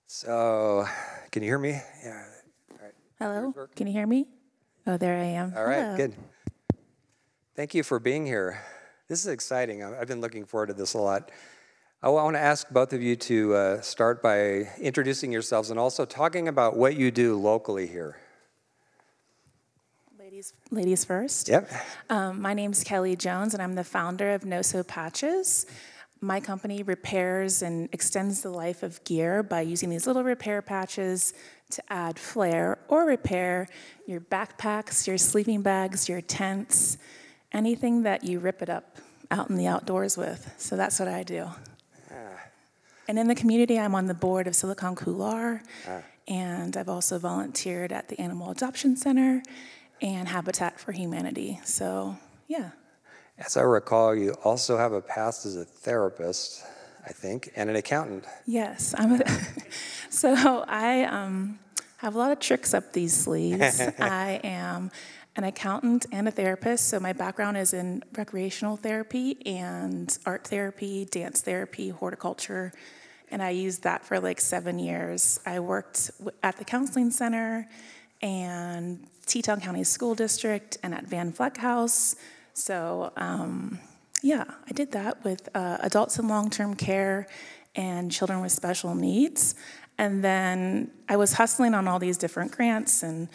So, can you hear me? Yeah. All right. Hello, can you hear me? Oh, there I am. All right, Hello. good. Thank you for being here. This is exciting. I've been looking forward to this a lot. I want to ask both of you to start by introducing yourselves and also talking about what you do locally here. Ladies first. Yep. My name's Kelli Jones, and I'm the founder of Noso Patches. My company repairs and extends the life of gear by using these little repair patches to add flair or repair your backpacks, your sleeping bags, your tents, anything that you rip it up out in the outdoors with. So that's what I do. And in the community, I'm on the board of Silicon Couloir, and I've also volunteered at the Animal Adoption Center and Habitat for Humanity. So, yeah. As I recall, you also have a past as a therapist, I think, and an accountant. Yes, so I have a lot of tricks up these sleeves. I am an accountant and a therapist, so my background is in recreational therapy and art therapy, dance therapy, horticulture, and I used that for like 7 years. I worked at the counseling center and Teton County School District and at Van Fleck House. So, yeah, I did that with adults in long-term care and children with special needs. And then I was hustling on all these different grants and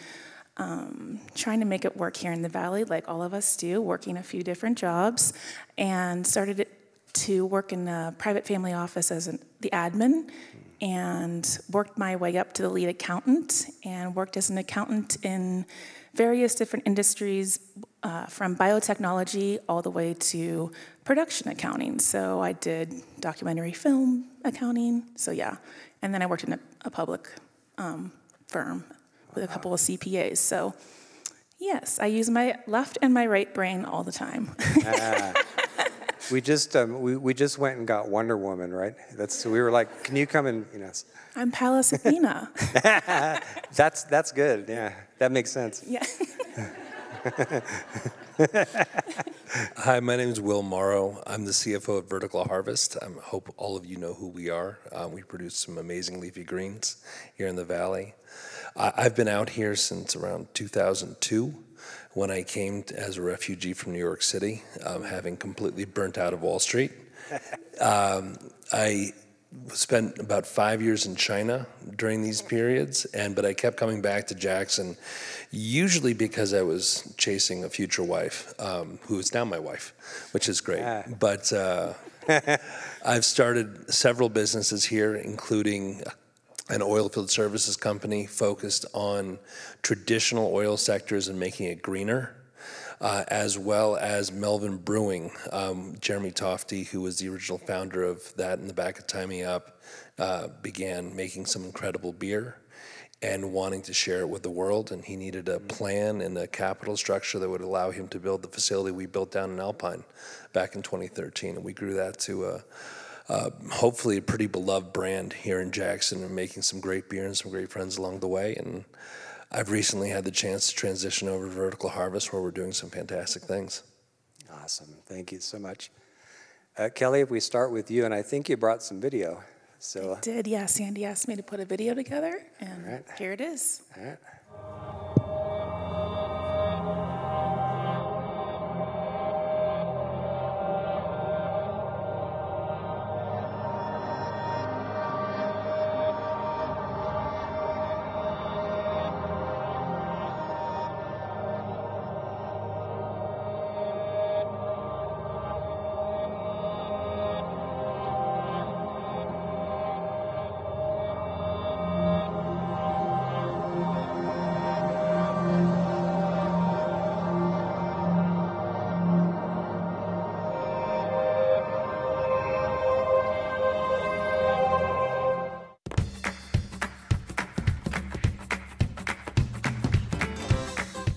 trying to make it work here in the Valley, like all of us do, working a few different jobs, and started to work in a private family office as the admin, and worked my way up to the lead accountant, and worked as an accountant in various different industries, from biotechnology all the way to production accounting. So I did documentary film accounting, so yeah. And then I worked in a public firm with a couple of CPAs. So yes, I use my left and my right brain all the time. We just went and got Wonder Woman, right? We were like, can you come and I'm Pallas Athena. That's good. Yeah, that makes sense. Yeah. Hi, my name is Will Morrow. I'm the CFO of Vertical Harvest. I hope all of you know who we are. We produce some amazing leafy greens here in the Valley. I've been out here since around 2002 when I came as a refugee from New York City, having completely burnt out of Wall Street. I spent about 5 years in China during these periods, but I kept coming back to Jackson, usually because I was chasing a future wife, who is now my wife, which is great. But I've started several businesses here, including an oilfield services company focused on traditional oil sectors and making it greener, as well as Melvin Brewing. Jeremy Tofty, who was the original founder of that in the back of Tie Me Up, began making some incredible beer and wanting to share it with the world, and he needed a plan and a capital structure that would allow him to build the facility we built down in Alpine back in 2013, and we grew that to hopefully a pretty beloved brand here in Jackson, and making some great beer and some great friends along the way. And I've recently had the chance to transition over to Vertical Harvest, where we're doing some fantastic things. Awesome. Thank you so much. Kelli, if we start with you, and I think you brought some video. So I did, yeah. Sandy asked me to put a video together, and here it is. All right.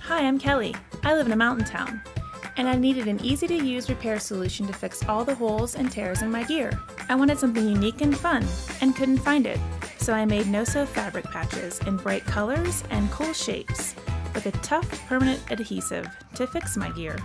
Hi, I'm Kelli. I live in a mountain town, and I needed an easy-to-use repair solution to fix all the holes and tears in my gear. I wanted something unique and fun, and couldn't find it, so I made Noso fabric patches in bright colors and cool shapes, with a tough, permanent adhesive to fix my gear.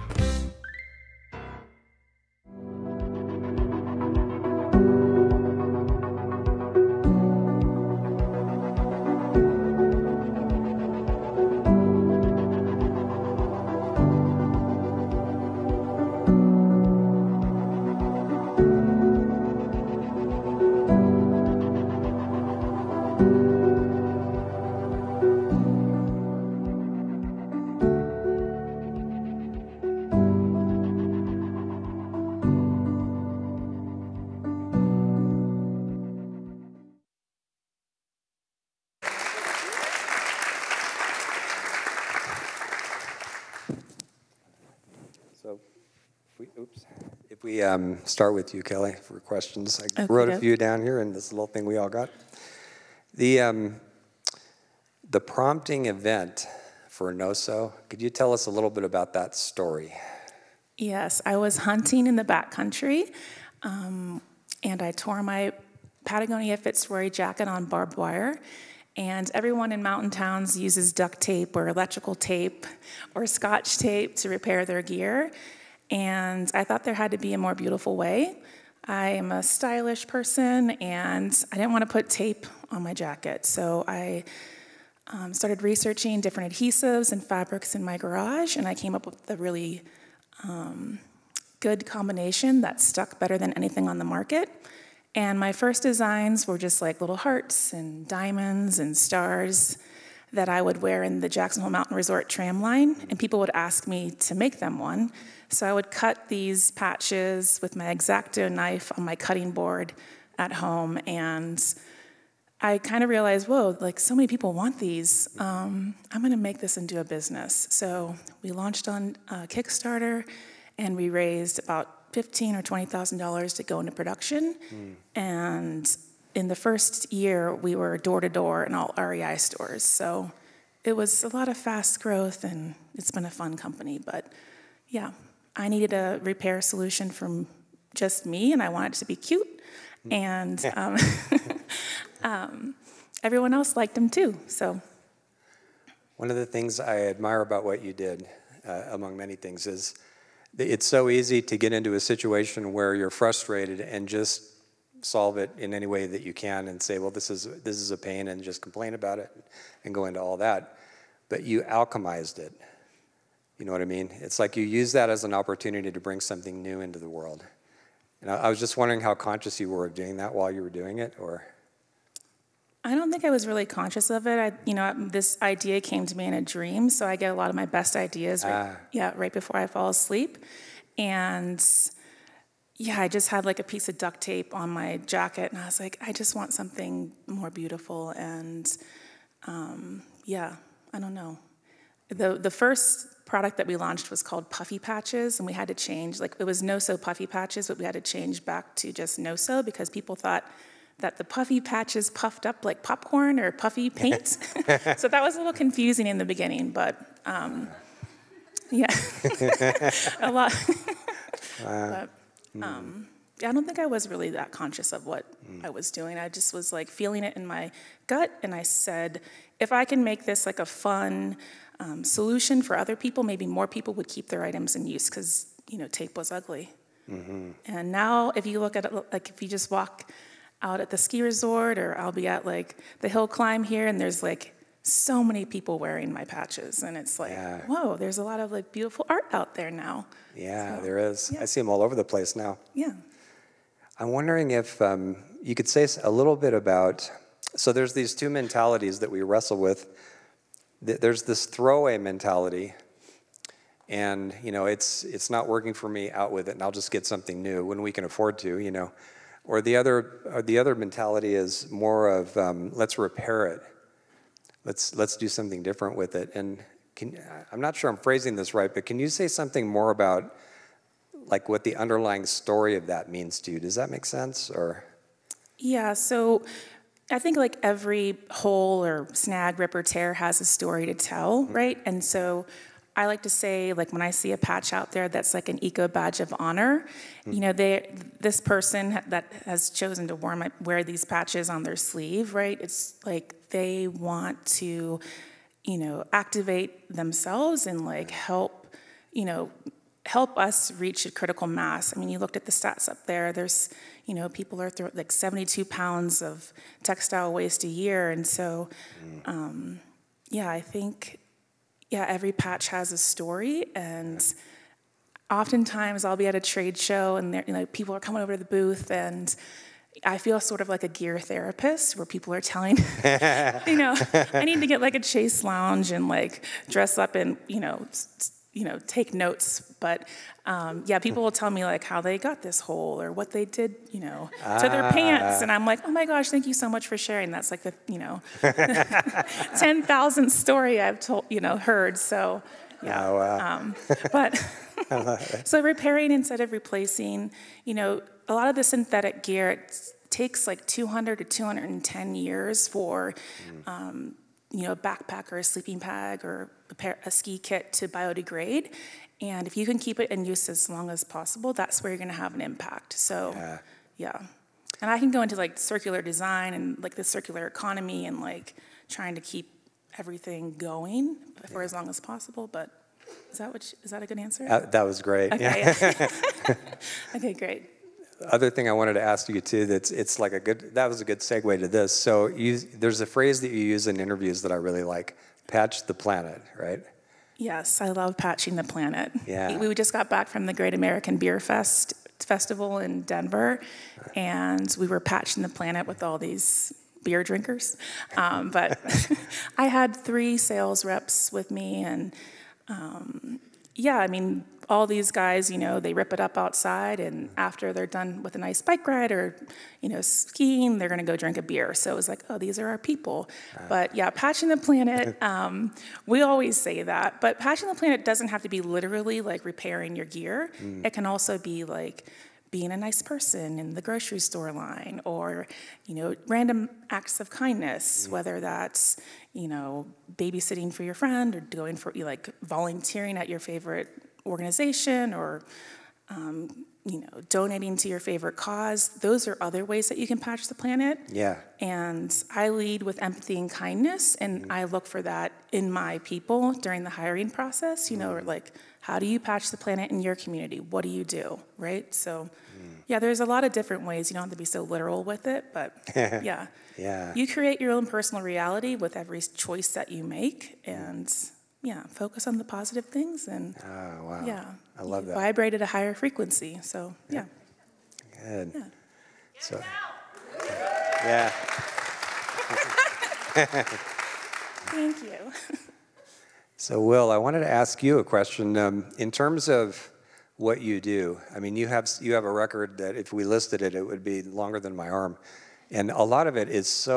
If we start with you, Kelly, for questions. I Okay, wrote a few down here in this little thing we all got. The prompting event for Noso, could you tell us a little bit about that story? Yes, I was hunting in the backcountry, and I tore my Patagonia Fitzroy jacket on barbed wire. And everyone in mountain towns uses duct tape or electrical tape or scotch tape to repair their gear. And I thought there had to be a more beautiful way. I am a stylish person, and I didn't want to put tape on my jacket. So I started researching different adhesives and fabrics in my garage, and I came up with a really good combination that stuck better than anything on the market. And my first designs were just like little hearts and diamonds and stars that I would wear in the Jackson Hole Mountain Resort tram line, and people would ask me to make them one. So I would cut these patches with my X-Acto knife on my cutting board at home, and I kind of realized, whoa, like so many people want these. I'm gonna make this into a business. So we launched on Kickstarter, and we raised about $15,000 or $20,000 to go into production. And in the first year, we were door to door in all REI stores. So it was a lot of fast growth, and it's been a fun company. But yeah, I needed a repair solution from just me, and I wanted it to be cute. And everyone else liked them too. So One of the things I admire about what you did, among many things, is it's so easy to get into a situation where you're frustrated and just solve it in any way that you can and say, well, this is a pain, and just complain about it and go into all that. But you alchemized it. You know what I mean? It's like you use that as an opportunity to bring something new into the world. And I was just wondering how conscious you were of doing that while you were doing it, or? I don't think I was really conscious of it. This idea came to me in a dream, so I get a lot of my best ideas right before I fall asleep. And yeah, I just had like a piece of duct tape on my jacket, and I was like, I just want something more beautiful. And yeah, I don't know. The first product that we launched was called Puffy Patches, and we had to change, like it was Noso Puffy Patches, but we had to change back to just Noso because people thought that the puffy patches puffed up like popcorn or puffy paint. So that was a little confusing in the beginning, but yeah, a lot. But I don't think I was really that conscious of what I was doing. I just was like feeling it in my gut, and I said, if I can make this like a fun solution for other people, maybe more people would keep their items in use because, tape was ugly. And now if you look at it, like if you just walk out at the ski resort, or I'll be at like the hill climb here, and there's like so many people wearing my patches, and it's like, whoa, there's a lot of like beautiful art out there now. Yeah, So, there is. yeah. I see them all over the place now. Yeah. I'm wondering if you could say a little bit about, so there's these two mentalities that we wrestle with. There's this throwaway mentality, and it's not working for me, out with it, and I'll just get something new when we can afford to, Or the other mentality is more of let's repair it. Let's do something different with it. And I'm not sure I'm phrasing this right, but can you say something more about like what the underlying story of that means to you? Does that make sense? Or Yeah, so I think like every hole or snag, rip or tear has a story to tell, right? And so I like to say, like when I see a patch out there that's like an eco badge of honor, this person that has chosen to wear these patches on their sleeve, right? It's like they want to, activate themselves and like help us reach a critical mass. I mean, you looked at the stats up there. There's, people are like 72 pounds of textile waste a year, and so, I think. Yeah, every patch has a story, and oftentimes I'll be at a trade show, and people are coming over to the booth, and I feel sort of like a gear therapist, where people are telling, I need to get like a Chase lounge and like dress up and take notes. But people will tell me like how they got this hole or what they did, to their pants, and I'm like, oh my gosh, thank you so much for sharing. That's like the 10,000th story I've heard. So Yeah. Oh, wow. But so repairing instead of replacing, a lot of the synthetic gear, it takes like 200 to 210 years for, a backpack or a sleeping bag or a ski kit to biodegrade. And if you can keep it in use as long as possible, that's where you're going to have an impact. So, yeah. And I can go into like circular design and like the circular economy and like trying to keep everything going for as long as possible. But is that a good answer? That was great. Okay. Yeah. Okay, great. Other thing I wanted to ask you too, that was a good segue to this. So there's a phrase that you use in interviews that I really like, patch the planet, right? Yes, I love patching the planet. Yeah. We just got back from the Great American Beer Festival in Denver, and we were patching the planet with all these beer drinkers. But I had 3 sales reps with me, and all these guys, they rip it up outside, and after they're done with a nice bike ride or, skiing, they're going to go drink a beer. So it was like, oh, these are our people. But yeah, patching the planet, we always say that. But patching the planet doesn't have to be literally like repairing your gear. It can also be like being a nice person in the grocery store line, or, random acts of kindness, whether that's, babysitting for your friend, or going for, volunteering at your favorite organization, or, donating to your favorite cause. Those are other ways that you can patch the planet. Yeah. And I lead with empathy and kindness, and I look for that in my people during the hiring process, or like, how do you patch the planet in your community? What do you do, right? So, yeah, there's a lot of different ways. You don't have to be so literal with it, but yeah. Yeah. You create your own personal reality with every choice that you make, and focus on the positive things, and oh, wow. I love that. Vibrate at a higher frequency. So yeah. Good. Yeah. So, yeah. Thank you. So, Will, I wanted to ask you a question. In terms of what you do, I mean, you have a record that if we listed it, it would be longer than my arm. And a lot of it is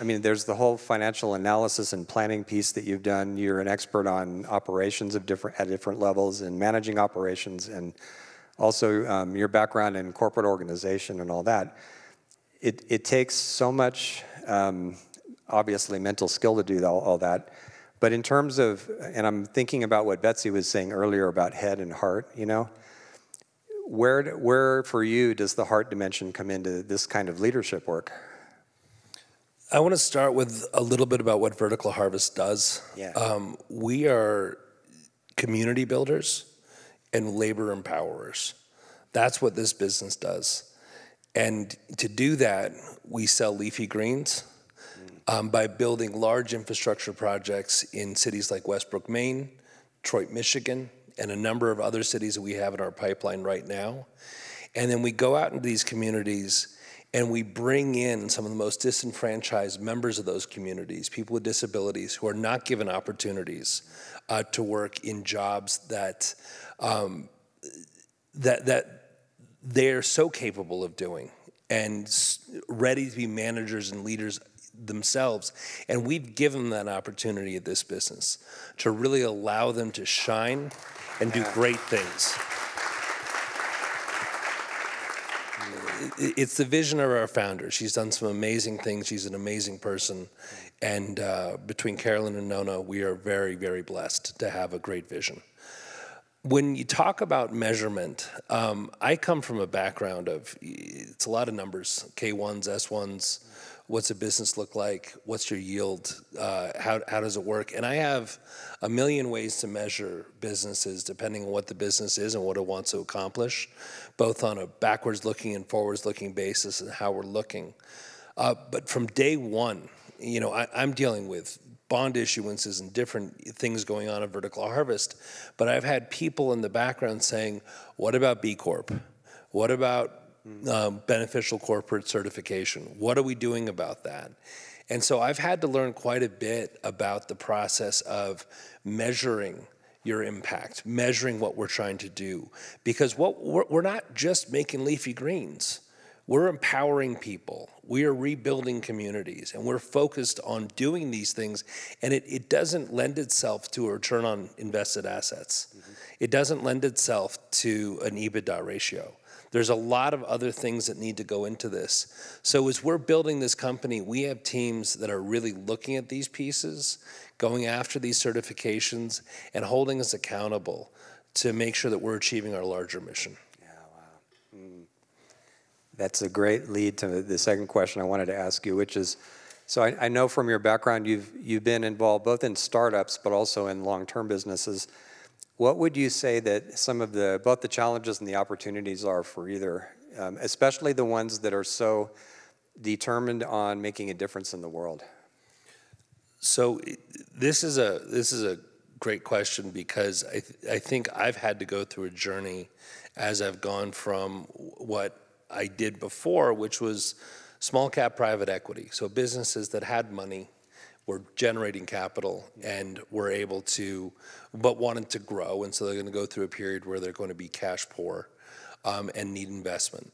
there's the whole financial analysis and planning piece that you've done. You're an expert on operations at different levels and managing operations, and also your background in corporate organization and all that. It takes so much, obviously, mental skill to do all that. But in terms of, and I'm thinking about what Betsy was saying earlier about head and heart, where for you does the heart dimension come into this kind of leadership work? I want to start with a little bit about what Vertical Harvest does. Yeah. We are community builders and labor empowerers. That's what this business does. And to do that, we sell leafy greens by building large infrastructure projects in cities like Westbrook, Maine, Detroit, Michigan, and a number of other cities that we have in our pipeline right now. And then we go out into these communities and we bring in some of the most disenfranchised members of those communities, people with disabilities who are not given opportunities to work in jobs that they're so capable of doing and ready to be managers and leaders themselves. And we've given them that opportunity at this business to really allow them to shine and do great things. It's the vision of our founder. She's done some amazing things. She's an amazing person. And between Carolyn and Nono, we are very, very blessed to have a great vision. When you talk about measurement, I come from a background of, it's a lot of numbers, K1s, S1s, what's a business look like, what's your yield, how does it work? And I have a million ways to measure businesses depending on what the business is and what it wants to accomplish, both on a backwards looking and forwards looking basis and how we're looking. But from day one, I'm dealing with bond issuances and different things going on at Vertical Harvest, but I've had people in the background saying, what about B Corp? What about beneficial corporate certification? What are we doing about that? And so I've had to learn quite a bit about the process of measuring your impact, measuring what we're trying to do. Because we're not just making leafy greens. We're empowering people. We are rebuilding communities, and we're focused on doing these things, and it doesn't lend itself to a return on invested assets. It doesn't lend itself to an EBITDA ratio. There's a lot of other things that need to go into this. So as we're building this company, we have teams that are really looking at these pieces, going after these certifications, and holding us accountable to make sure that we're achieving our larger mission. Yeah, wow. That's a great lead to the second question I wanted to ask you, which is, so I know from your background you've been involved both in startups but also in long-term businesses. What would you say that some of both the challenges and the opportunities are for either, especially the ones that are so determined on making a difference in the world? So this is a great question, because I think I've had to go through a journey as I've gone from what I did before, which was small cap private equity. So businesses that had money, were generating capital, and were able to, but wanted to grow, and so they're going to go through a period where they're going to be cash poor and need investment,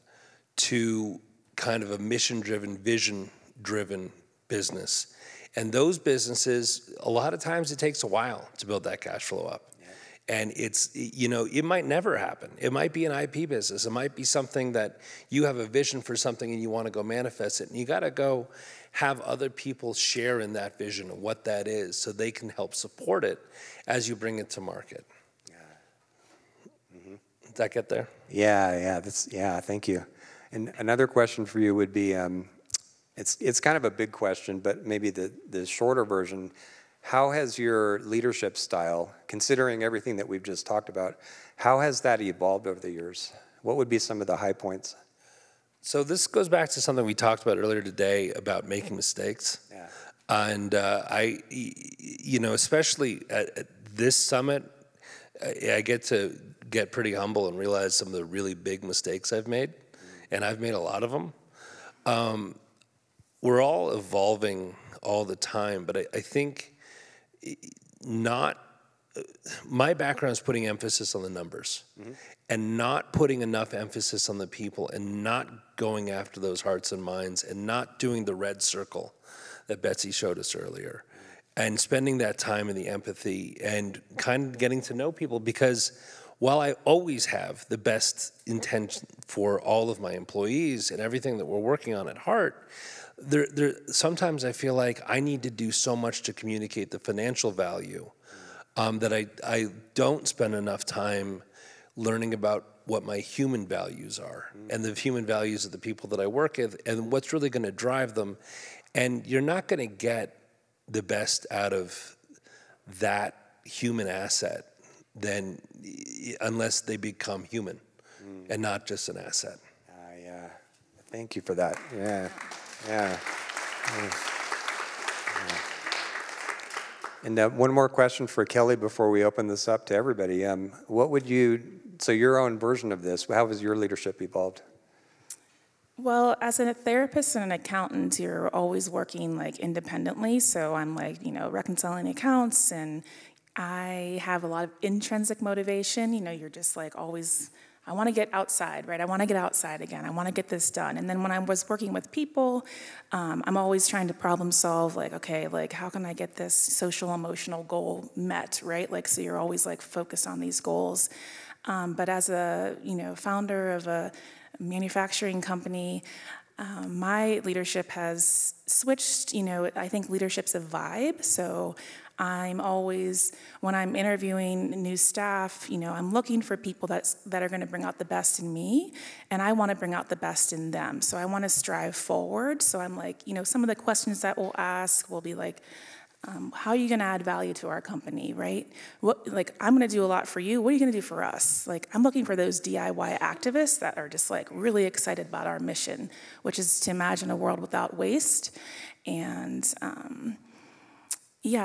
to kind of a mission-driven, vision-driven business. And those businesses, a lot of times it takes a while to build that cash flow up. And it's, it might never happen. It might be an IP business. It might be something that you have a vision for something and you want to go manifest it. And you got to go have other people share in that vision of what that is, so they can help support it as you bring it to market. Yeah. Mm-hmm. Did that get there? Yeah, thank you. And another question for you would be, it's kind of a big question, but maybe the shorter version. How has your leadership style, considering everything that we've just talked about, how has that evolved over the years? What would be some of the high points? So this goes back to something we talked about earlier today about making mistakes. Yeah. And especially at this summit, I get to get pretty humble and realize some of the really big mistakes I've made, and I've made a lot of them. We're all evolving all the time, but I think my background is putting emphasis on the numbers, and not putting enough emphasis on the people, and not going after those hearts and minds, and not doing the red circle that Betsy showed us earlier, and spending that time in the empathy and kind of getting to know people. Because while I always have the best intention for all of my employees and everything that we're working on at heart, sometimes I feel like I need to do so much to communicate the financial value that I don't spend enough time learning about what my human values are, and the human values of the people that I work with, and what's really going to drive them. And you're not going to get the best out of that human asset unless they become human and not just an asset. Yeah, thank you for that. Yeah. And one more question for Kelli before we open this up to everybody. So your own version of this, how has your leadership evolved? Well, as a therapist and an accountant, you're always working independently. So I'm reconciling accounts, and I have a lot of intrinsic motivation. You're just always, I want to get outside, right? I want to get outside again. I want to get this done. And then when I was working with people, I'm always trying to problem solve, how can I get this social emotional goal met, right? So you're always focused on these goals. But as a, founder of a manufacturing company, my leadership has switched. I think leadership's a vibe. So I'm always, when I'm interviewing new staff, I'm looking for people that are going to bring out the best in me, and I want to bring out the best in them. So I want to strive forward. So I'm some of the questions that we'll ask will be how are you going to add value to our company, right? I'm going to do a lot for you. What are you going to do for us? I'm looking for those DIY activists that are just really excited about our mission, which is to imagine a world without waste. And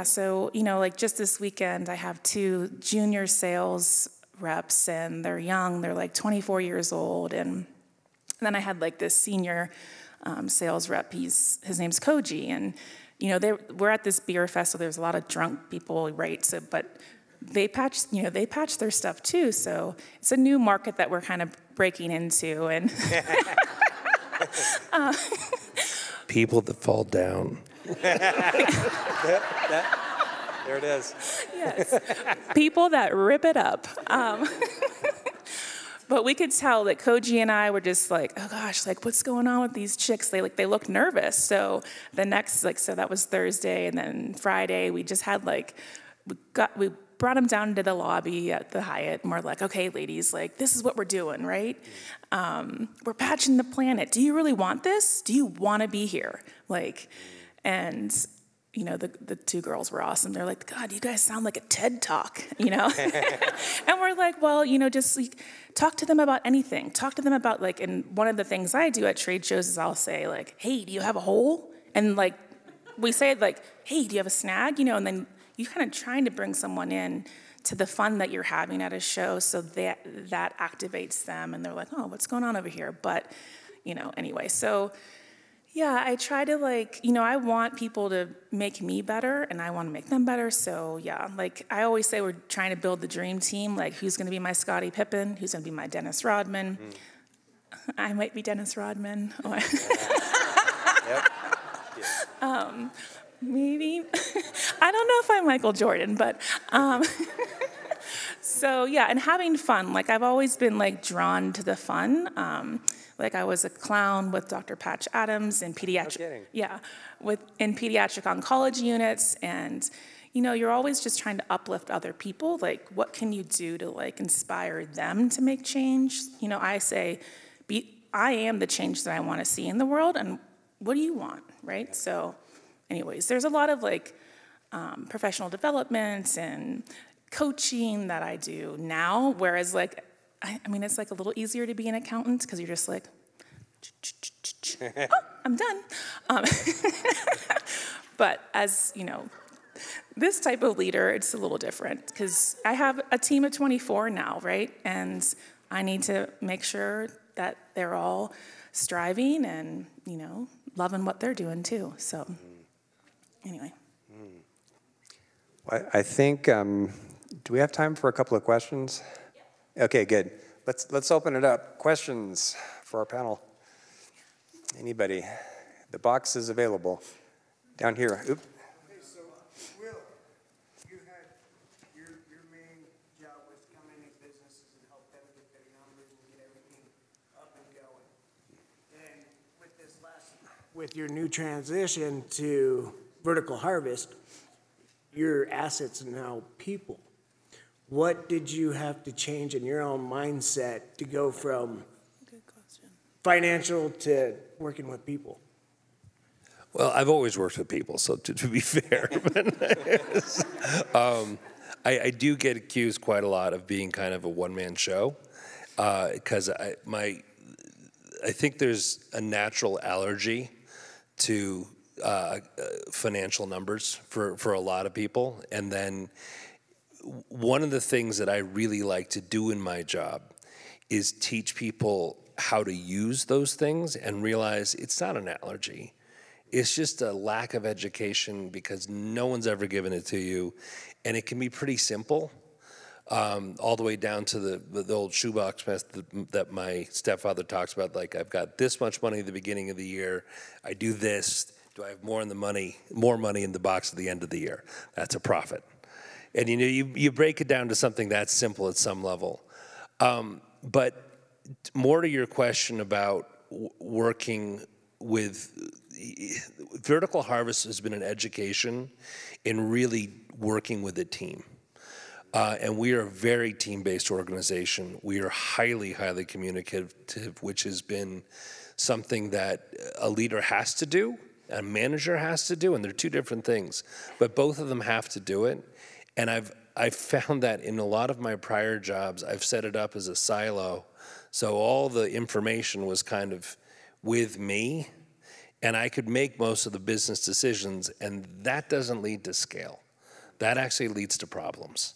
so, just this weekend, I have 2 junior sales reps, and they're young. They're 24 years old. And then I had this senior sales rep. His name's Koji, and we're at this beer fest, so there's a lot of drunk people, right? So, but they patch their stuff too. So it's a new market that we're kind of breaking into, and People that fall down. There it is. Yes. People that rip it up. But we could tell that Koji and I were just like, oh gosh, like what's going on with these chicks? They look nervous. So the next, so that was Thursday, and then Friday we just had we brought them down to the lobby at the Hyatt, and we're like, okay, ladies, like this is what we're doing, right? We're patching the planet. Do you really want this? Do you want to be here? And the two girls were awesome. They're like, God, you guys sound like a TED Talk, And we're like, well, just talk to them about anything. Talk to them about and one of the things I do at trade shows is I'll say hey, do you have a hole? And we say hey, do you have a snag? And then you kind of trying to bring someone in to the fun that you're having at a show so that activates them and they're like, oh, what's going on over here? But, anyway, so yeah, I try to I want people to make me better and I want to make them better. So yeah, I always say we're trying to build the dream team. Who's going to be my Scottie Pippen? Who's going to be my Dennis Rodman? I might be Dennis Rodman. Yep. Maybe. I don't know if I'm Michael Jordan, but so yeah, and having fun. I've always been drawn to the fun. I was a clown with Dr. Patch Adams in pediatric. No kidding. Yeah, in pediatric oncology units, and you're always just trying to uplift other people. What can you do to inspire them to make change? I say, I am the change that I want to see in the world, and what do you want, right? So, anyways, there's a lot of professional development and coaching that I do now, whereas I mean, it's a little easier to be an accountant because you're just oh, I'm done. But as, this type of leader, it's a little different because I have a team of 24 now, right? And I need to make sure that they're all striving and, loving what they're doing too. So anyway. Well, I think, do we have time for a couple of questions? Okay, good. Let's open it up. Questions for our panel. Anybody? The box is available. Down here. Oop. Okay, so Will, you had your main job was come into businesses and help them get their numbers and get everything up and going. And with your new transition to vertical harvest, your assets are now people. What did you have to change in your own mindset to go from financial to working with people? Well, I've always worked with people, so to be fair, I do get accused quite a lot of being kind of a one-man show, because I think there's a natural allergy to financial numbers for a lot of people, and then one of the things that I really like to do in my job is teach people how to use those things and realize it's not an allergy. It's just a lack of education because no one's ever given it to you. And it can be pretty simple, all the way down to the old shoebox mess that my stepfather talks about. I've got this much money at the beginning of the year. I do this. Do I have more money in the box at the end of the year? That's a profit. And you break it down to something that's simple at some level. But more to your question about working with, vertical harvest has been an education in really working with a team. And we are a very team-based organization. We are highly, highly communicative, which has been something that a leader has to do, a manager has to do, and they're two different things. But both of them have to do it. And I've found that in a lot of my prior jobs, I've set it up as a silo. So all the information was kind of with me, and I could make most of the business decisions, and that doesn't lead to scale. That actually leads to problems.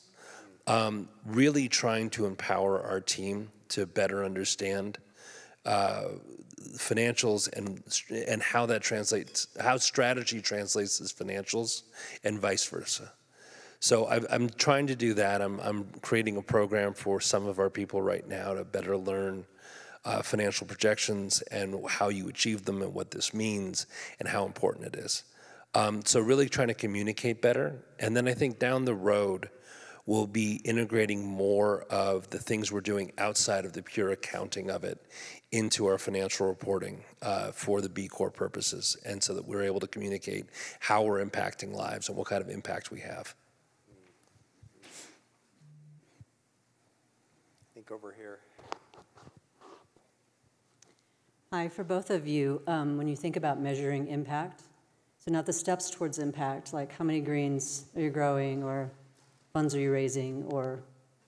Really trying to empower our team to better understand financials and how that translates, how strategy translates as financials, and vice versa. So I'm trying to do that. I'm creating a program for some of our people right now to better learn financial projections and how you achieve them and what this means and how important it is. So really trying to communicate better. And then I think down the road, we'll be integrating more of the things we're doing outside of the pure accounting of it into our financial reporting for the B Corp purposes, and so that we're able to communicate how we're impacting lives and what kind of impact we have. I think over here. Hi, for both of you, when you think about measuring impact, so not the steps towards impact, like how many greens are you growing, or funds are you raising, or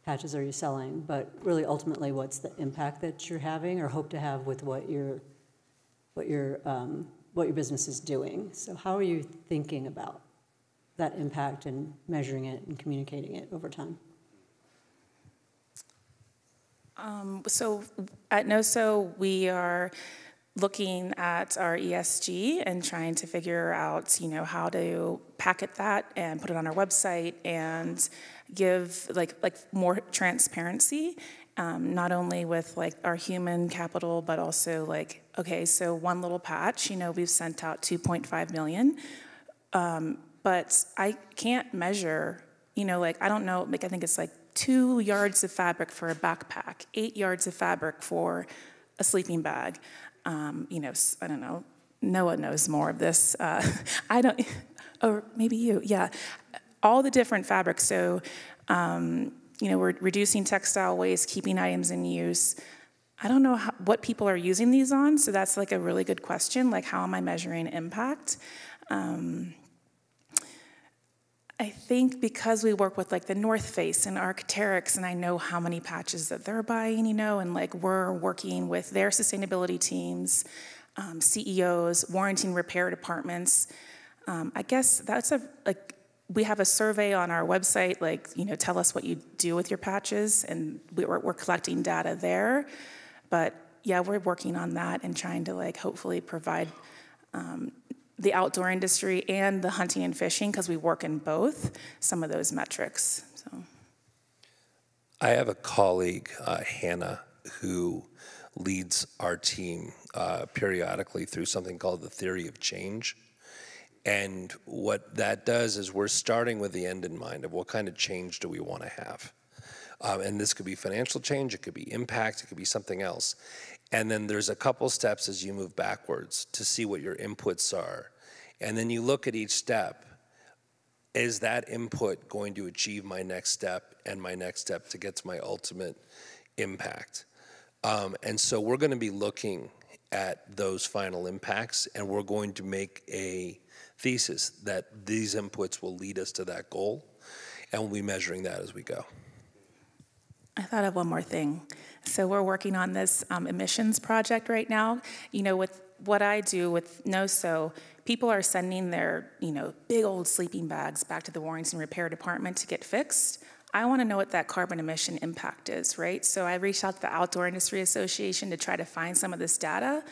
patches are you selling, but really ultimately what's the impact that you're having or hope to have with what your business is doing. So how are you thinking about that impact and measuring it and communicating it over time? So at Noso, we are looking at our ESG and trying to figure out, how to packet that and put it on our website and give like more transparency, not only with our human capital, but also okay, so one little patch, we've sent out 2.5 million, but I can't measure, I don't know, I think it's 2 yards of fabric for a backpack, 8 yards of fabric for a sleeping bag. I don't know. Noah knows more of this. I don't, or maybe you. Yeah, all the different fabrics. So, we're reducing textile waste, keeping items in use. I don't know what people are using these on. So that's a really good question. How am I measuring impact? I think because we work with the North Face and Arc'teryx, and I know how many patches that they're buying, and we're working with their sustainability teams, CEOs, warranty and repair departments. I guess that's we have a survey on our website, tell us what you do with your patches, and we're collecting data there. But yeah, we're working on that and trying to hopefully provide the outdoor industry and the hunting and fishing, because we work in both, some of those metrics. So, I have a colleague, Hannah, who leads our team periodically through something called the theory of change. And what that does is we're starting with the end in mind of what kind of change do we want to have. And this could be financial change, it could be impact, it could be something else. And then there's a couple steps as you move backwards to see what your inputs are. And then you look at each step. Is that input going to achieve my next step and my next step to get to my ultimate impact? And so we're going to be looking at those final impacts, and we're going to make a thesis that these inputs will lead us to that goal, and we'll be measuring that as we go. I thought of one more thing. So we're working on this emissions project right now. With what I do with Noso, people are sending their, big old sleeping bags back to the warranty and repair department to get fixed. I want to know what that carbon emission impact is, right? So I reached out to the Outdoor Industry Association to try to find some of this data,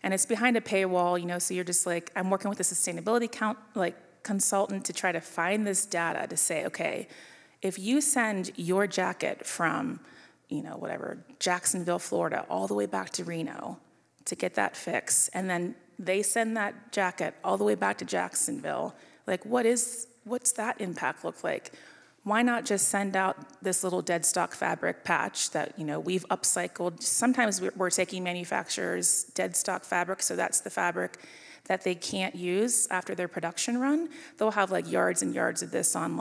and it's behind a paywall, so you're just I'm working with a sustainability consultant to try to find this data to say, okay, if you send your jacket from, Jacksonville, Florida, all the way back to Reno to get that fixed, and then they send that jacket all the way back to Jacksonville, what's that impact look like? Why not just send out this little dead stock fabric patch that, we've upcycled? Sometimes we're taking manufacturers' dead stock fabric, so that's the fabric that they can't use after their production run. They'll have yards and yards of this on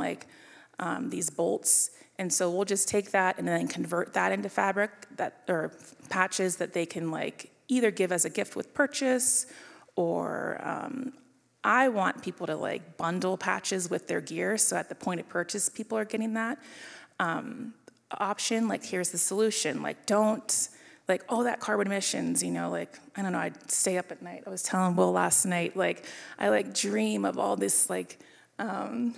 these bolts. And so we'll just take that and then convert that into fabric or patches that they can either give as a gift with purchase, or I want people to bundle patches with their gear, so at the point of purchase people are getting that option. Here's the solution, don't all that carbon emissions, I don't know, I'd stay up at night. I was telling Will last night, I dream of all this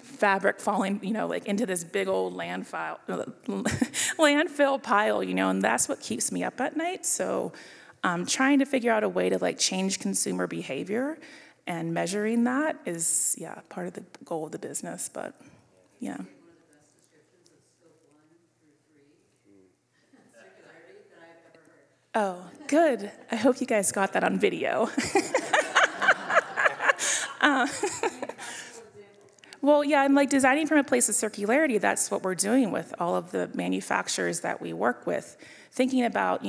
fabric falling, into this big old landfill pile, and that's what keeps me up at night. So trying to figure out a way to change consumer behavior, and measuring that is, part of the goal of the business. But yeah. One of the best descriptions of scope 1 through 3 circularity that I've ever heard. Oh, good. I hope you guys got that on video. Well, yeah, and like designing from a place of circularity, that's what we're doing with all of the manufacturers that we work with. Thinking about,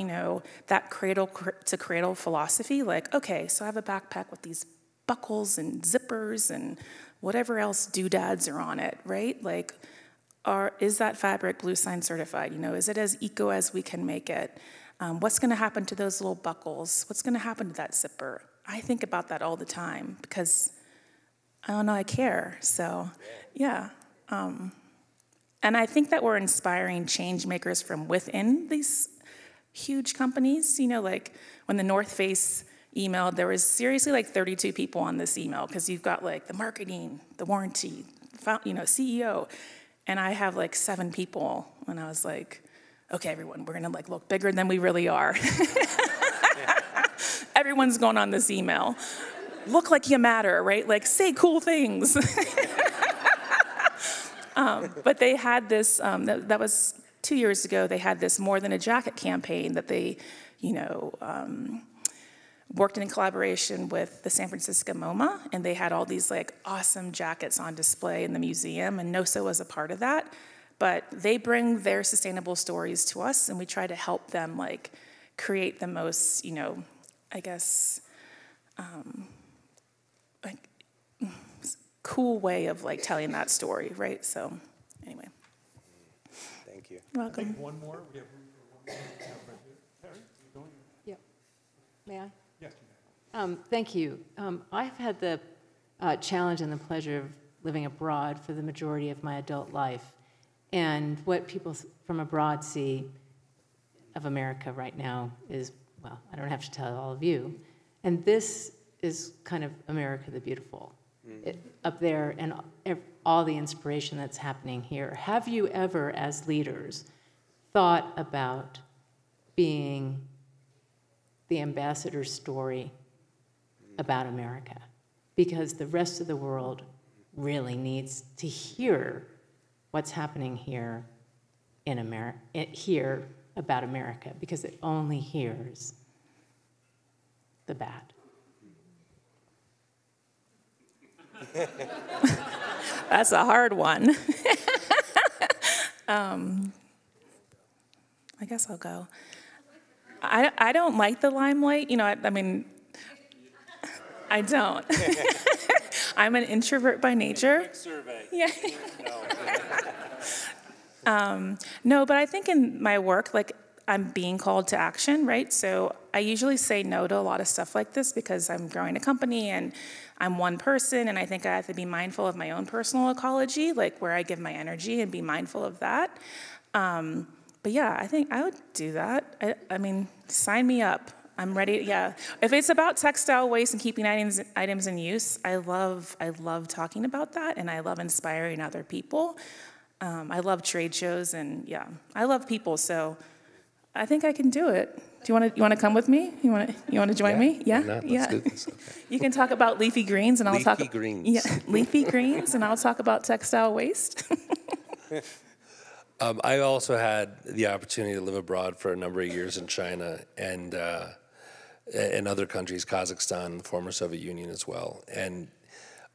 that cradle to cradle philosophy, like, okay, so I have a backpack with these buckles and zippers and whatever else doodads are on it, right? Like, is that fabric Blue Sign certified? Is it as eco as we can make it? What's going to happen to those little buckles? What's going to happen to that zipper? I think about that all the time because I don't know, I care. So, yeah. And I think that we're inspiring change makers from within these huge companies. like when the North Face emailed, there was seriously like 32 people on this email because you've got like the marketing, the warranty, CEO. And I have like 7 people. And I was like, okay, everyone, we're gonna like look bigger than we really are. Everyone's going on this email. Look like you matter, right? Like say cool things. But they had this, that was 2 years ago, they had this More Than a Jacket campaign that they, worked in collaboration with the San Francisco MoMA, and they had all these like awesome jackets on display in the museum, and Noso was a part of that. But they bring their sustainable stories to us, and we try to help them like create the most, I guess, like cool way of like telling that story, right? So, anyway. Thank you. You're welcome. One more. We have room for one more. Right here. Terry, you going? Yep. May I? Yes, you may. Thank you. I've had the challenge and the pleasure of living abroad for the majority of my adult life. And what people from abroad see of America right now is, well, I don't have to tell all of you. And this is kind of America the Beautiful. Up there and all the inspiration that's happening here. Have you ever, as leaders, thought about being the ambassador's story about America? Because the rest of the world really needs to hear what's happening here in America, here about America, because it only hears the bad. That's a hard one. I guess I'll go. I don't like the limelight. I mean, I don't. I'm an introvert by nature. Quick survey. Yeah. No, but I think in my work, like, I'm being called to action, right? So I usually say no to a lot of stuff like this because I'm growing a company and I'm one person, and I think I have to be mindful of my own personal ecology, like where I give my energy, and be mindful of that. But yeah, I think I would do that. I mean, sign me up. I'm ready. Yeah, if it's about textile waste and keeping items in use, I love talking about that, and I love inspiring other people. I love trade shows, and yeah, I love people. So I think I can do it. Do you want to come with me? You want to join me? Yeah. Why not? Yeah. Let's do this. Okay. You can talk about leafy greens, and I'll talk. Leafy greens. Yeah, leafy greens, and I'll talk about textile waste. I also had the opportunity to live abroad for a number of years in China and in other countries, Kazakhstan, the former Soviet Union as well. And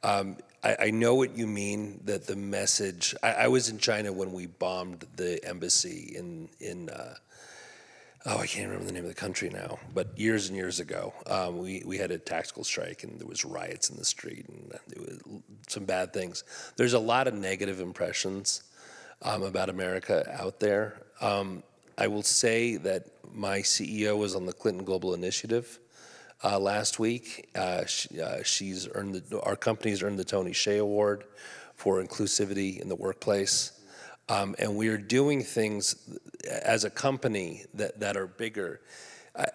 I know what you mean, that the message, I was in China when we bombed the embassy in I can't remember the name of the country now, but years and years ago, we had a tactical strike, and there was riots in the street, and there was some bad things. There's a lot of negative impressions about America out there. I will say that my CEO was on the Clinton Global Initiative last week. She's earned our company's earned the Tony Hsieh Award for inclusivity in the workplace. And we are doing things as a company that are bigger.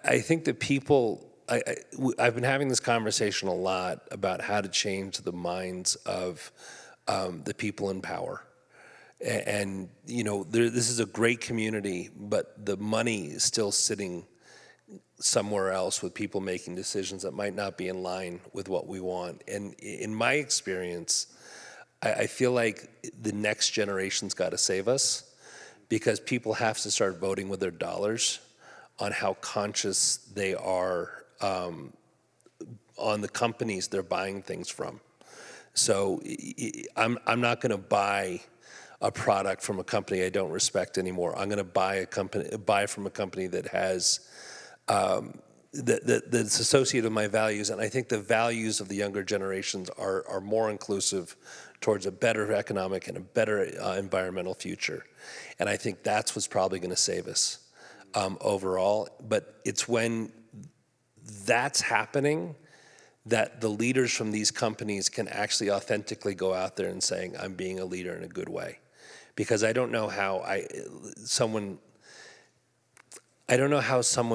I think that people, I've been having this conversation a lot about how to change the minds of the people in power. And this is a great community, but the money is still sitting somewhere else with people making decisions that might not be in line with what we want. And in my experience, I feel like the next generation's got to save us, because people have to start voting with their dollars on how conscious they are on the companies they're buying things from. So I'm not going to buy a product from a company I don't respect anymore. I'm going to buy from a company that has that's associated with my values, and I think the values of the younger generations are more inclusive towards a better economic and a better environmental future. And I think that's what's probably going to save us overall. But it's when that's happening that the leaders from these companies can actually authentically go out there and saying, I'm being a leader in a good way. Because I don't know how someone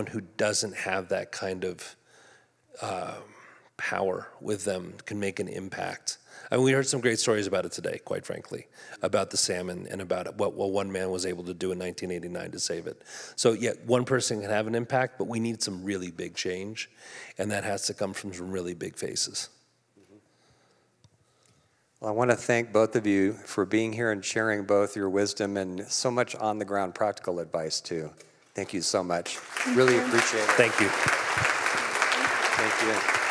who doesn't have that kind of power with them can make an impact. I mean, we heard some great stories about it today, quite frankly, about the salmon and about what one man was able to do in 1989 to save it. So yeah, one person can have an impact, but we need some really big change, and that has to come from some really big faces. Well, I want to thank both of you for being here and sharing both your wisdom and so much on-the-ground practical advice, too. Thank you so much. Really appreciate it. Thank you. Thank you.